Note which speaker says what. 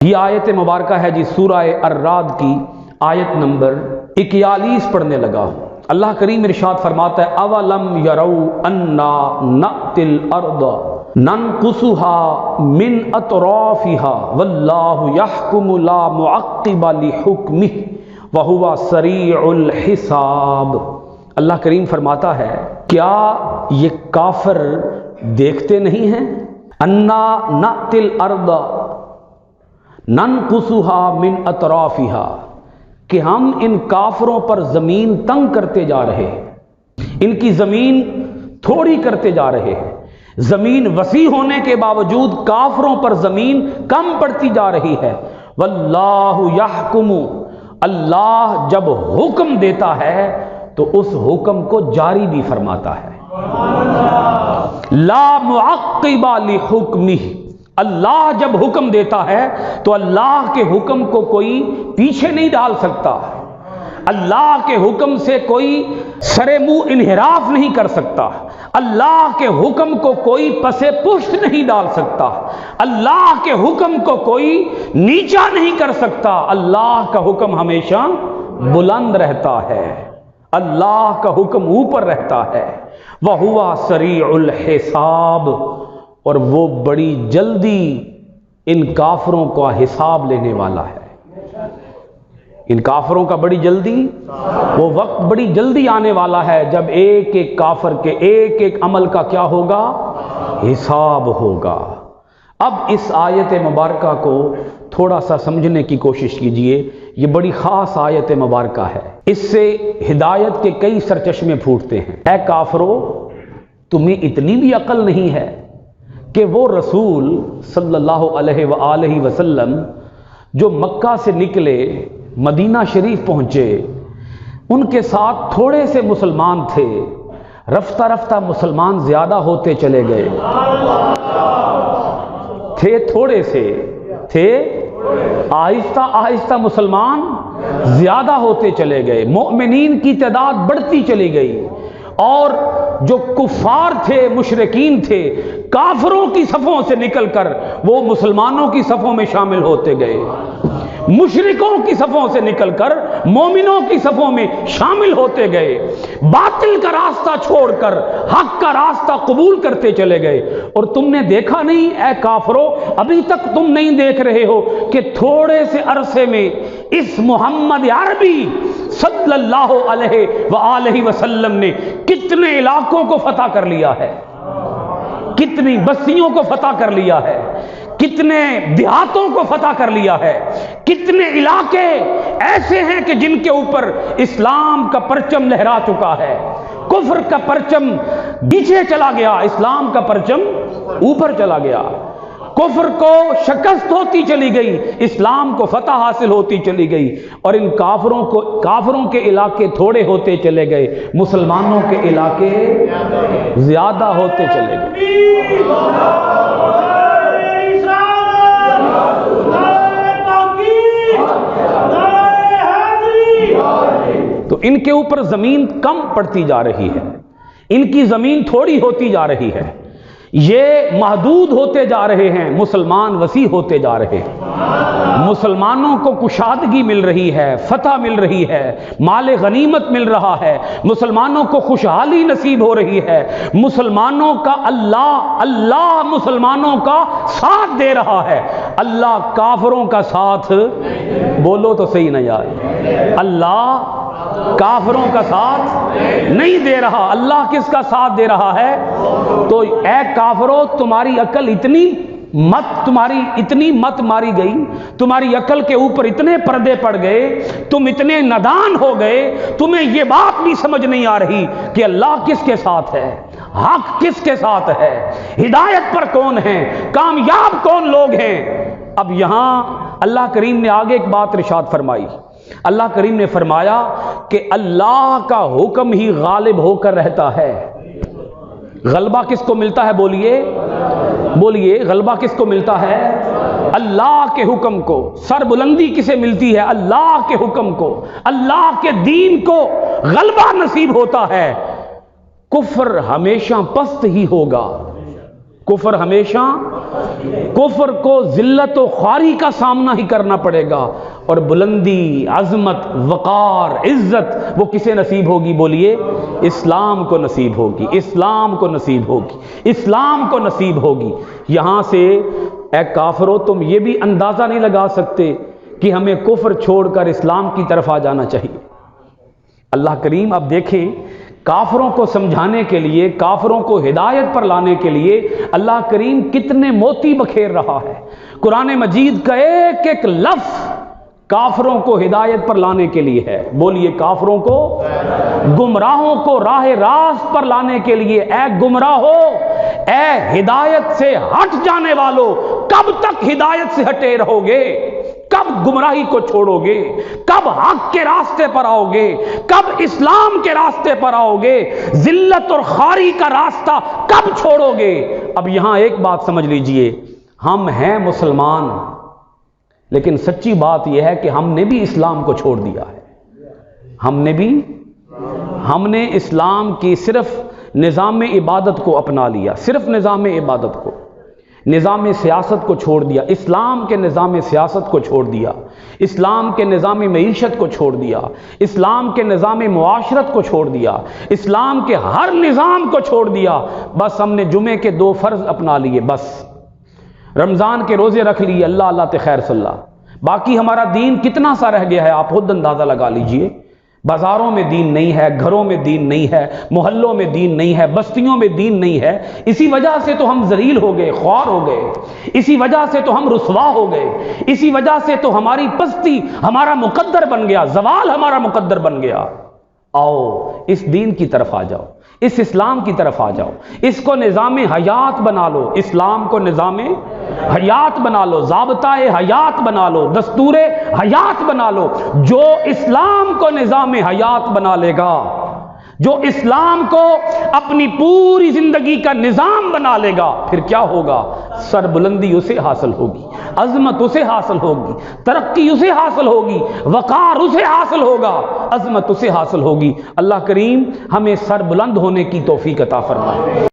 Speaker 1: یہ آیت مبارکہ ہے جی سورہ الرعد کی آیت نمبر 41 پڑھنے لگا ہوں۔ اللہ کریم ارشاد فرماتا ہے اولم یروا انا نأتی الارض ننقصها من اطرافها واللہ یحکم لا معقب لحکمہ وہو سریع الحساب۔ اللہ کریم فرماتا ہے کیا یہ کافر دیکھتے نہیں ہیں انا نأتی الارض ننقصها من اطرافها کہ ہم ان کافروں پر زمین تنگ کرتے جا رہے ہیں، ان کی زمین تھوڑی کرتے جا رہے ہیں، زمین وسیع ہونے کے باوجود کافروں پر زمین کم پڑتی جا رہی ہے۔ واللہ یحکم، اللہ جب حکم دیتا ہے تو اس حکم کو جاری بھی فرماتا ہے۔ لا معقب لحکمہ، اللہ جب حکم دیتا ہے تو اللہ کے حکم کو کوئی پیچھے نہیں ڈال سکتا، اللہ کے حکم سے کوئی سر منہ انحراف نہیں کر سکتا، اللہ کے حکم کو کوئی پس پشت نہیں ڈال سکتا، اللہ کے حکم کو کوئی نیچا نہیں کر سکتا۔ اللہ کا حکم ہمیشہ بلند رہتا ہے، اللہ کا حکم اوپر رہتا ہے۔ وَهُوَ سَرِيعُ الْحِسَابِ، اور وہ بڑی جلدی ان کافروں کا حساب لینے والا ہے۔ ان کافروں کا بڑی جلدی، وہ وقت بڑی جلدی آنے والا ہے جب ایک ایک کافر کے ایک ایک عمل کا کیا ہوگا؟ حساب ہوگا۔ اب اس آیت مبارکہ کو تھوڑا سا سمجھنے کی کوشش کیجئے، یہ بڑی خاص آیت مبارکہ ہے، اس سے ہدایت کے کئی سرچشمے پھوٹتے ہیں۔ اے کافرو، تمہیں اتنی بھی عقل نہیں ہے کہ وہ رسول صلی اللہ علیہ وآلہ وسلم جو مکہ سے نکلے مدینہ شریف پہنچے، ان کے ساتھ تھوڑے سے مسلمان تھے، رفتہ رفتہ مسلمان زیادہ ہوتے چلے گئے، تھے تھوڑے سے، تھے آہستہ آہستہ مسلمان زیادہ ہوتے چلے گئے، مومنین کی تعداد بڑھتی چلی گئی، اور جو کفار تھے، مشرکین تھے، کافروں کی صفوں سے نکل کر وہ مسلمانوں کی صفوں میں شامل ہوتے گئے، مشرکوں کی صفوں سے نکل کر مومنوں کی صفوں میں شامل ہوتے گئے، باطل کا راستہ چھوڑ کر حق کا راستہ قبول کرتے چلے گئے۔ اور تم نے دیکھا نہیں اے کافرو، ابھی تک تم نہیں دیکھ رہے ہو کہ تھوڑے سے عرصے میں اس محمد عربی صلی اللہ علیہ وآلہ وسلم نے کتنے علاقوں کو فتح کر لیا ہے، کتنی بستیوں کو فتح کر لیا ہے، کتنے دیہاتوں کو فتح کر لیا ہے، کتنے علاقے ایسے ہیں کہ جن کے اوپر اسلام کا پرچم لہرا چکا ہے، کفر کا پرچم نیچے چلا گیا، اسلام کا پرچم اوپر چلا گیا، کفر کو شکست ہوتی چلی گئی، اسلام کو فتح حاصل ہوتی چلی گئی، اور ان کافروں کے علاقے تھوڑے ہوتے چلے گئے، مسلمانوں کے علاقے زیادہ ہوتے چلے گئے۔ تو ان کے اوپر زمین کم پڑتی جا رہی ہے، ان کی زمین تھوڑی ہوتی جا رہی ہے، یہ محدود ہوتے جا رہے ہیں، مسلمان وسیع ہوتے جا رہے ہیں، مسلمانوں کو کشادگی مل رہی ہے، فتح مل رہی ہے، مال غنیمت مل رہا ہے، مسلمانوں کو خوشحالی نصیب ہو رہی ہے، مسلمانوں کا اللہ مسلمانوں کا ساتھ دے رہا ہے، اللہ کافروں کا ساتھ، بولو تو صحیح نہ یار، اللہ کافروں کا ساتھ نہیں دے رہا، اللہ کس کا ساتھ دے رہا ہے؟ تو اے کافرو، تمہاری عقل اتنی مت ماری گئی، تمہاری عقل کے اوپر اتنے پردے پڑ گئے، تم اتنے نادان ہو گئے، تمہیں یہ بات بھی سمجھ نہیں آ رہی کہ اللہ کس کے ساتھ ہے، حق کس کے ساتھ ہے، ہدایت پر کون ہے، کامیاب کون لوگ ہیں۔ اب یہاں اللہ کریم نے آگے ایک بات ارشاد فرمائی، اللہ کریم نے فرمایا کہ اللہ کا حکم ہی غالب ہو کر رہتا ہے۔ غلبہ کس کو ملتا ہے؟ بولیے غلبہ کس کو ملتا ہے؟ اللہ کے حکم کو۔ سر بلندی کسے ملتی ہے؟ اللہ کے حکم کو، اللہ کے دین کو غلبہ نصیب ہوتا ہے۔ کفر ہمیشہ پست ہی ہوگا، کفر ہمیشہ کفر کو ذلت و خواری کا سامنا ہی کرنا پڑے گا، اور بلندی، عظمت، وقار، عزت وہ کسے نصیب ہوگی؟ بولیے، اسلام کو نصیب ہوگی، اسلام کو نصیب ہوگی، اسلام کو نصیب ہوگی۔ یہاں سے اے کافرو تم یہ بھی اندازہ نہیں لگا سکتے کہ ہمیں کفر چھوڑ کر اسلام کی طرف آ جانا چاہیے۔ اللہ کریم اب دیکھیں، کافروں کو سمجھانے کے لیے، کافروں کو ہدایت پر لانے کے لیے اللہ کریم کتنے موتی بکھیر رہا ہے۔ قرآن مجید کا ایک ایک لفظ کافروں کو ہدایت پر لانے کے لیے ہے۔ بولیے، کافروں کو، گمراہوں کو راہ راست پر لانے کے لیے۔ اے گمراہو، اے ہدایت سے ہٹ جانے والو، کب تک ہدایت سے ہٹے رہو گے؟ کب گمراہی کو چھوڑو گے؟ کب حق کے راستے پر آؤ گے؟ کب اسلام کے راستے پر آؤ گے؟ ذلت اور خواری کا راستہ کب چھوڑو گے؟ اب یہاں ایک بات سمجھ لیجئے، ہم ہیں مسلمان، لیکن سچی بات یہ ہے کہ ہم نے بھی اسلام کو چھوڑ دیا ہے۔ ہم نے اسلام کی صرف نظام عبادت کو اپنا لیا، صرف نظام عبادت کو، نظام سیاست کو چھوڑ دیا، اسلام کے نظام سیاست کو چھوڑ دیا، اسلام کے نظام معیشت کو چھوڑ دیا، اسلام کے نظام معاشرت کو چھوڑ دیا، اسلام کے ہر نظام کو چھوڑ دیا۔ بس ہم نے جمعے کے 2 فرض اپنا لیے، بس رمضان کے روزے رکھ لیے، اللہ اللہ تے خیر صلی اللہ۔ باقی ہمارا دین کتنا سا رہ گیا ہے آپ خود اندازہ لگا لیجئے۔ بازاروں میں دین نہیں ہے، گھروں میں دین نہیں ہے، محلوں میں دین نہیں ہے، بستیوں میں دین نہیں ہے۔ اسی وجہ سے تو ہم ذلیل ہو گئے، خوار ہو گئے، اسی وجہ سے تو ہم رسوا ہو گئے، اسی وجہ سے تو ہماری پستی ہمارا مقدر بن گیا، زوال ہمارا مقدر بن گیا۔ آؤ اس دین کی طرف آ جاؤ، اس اسلام کی طرف آ جاؤ، اس کو نظام حیات بنا لو، اسلام کو نظام حیات بنا لو، ضابطہ حیات بنا لو، دستور حیات بنا لو۔ جو اسلام کو نظام حیات بنا لے گا، جو اسلام کو اپنی پوری زندگی کا نظام بنا لے گا، پھر کیا ہوگا؟ سربلندی اسے حاصل ہوگی، عظمت اسے حاصل ہوگی، ترقی اسے حاصل ہوگی، وقار اسے حاصل ہوگا، عظمت اسے حاصل ہوگی۔ اللہ کریم ہمیں سربلند ہونے کی توفیق عطا فرمائے۔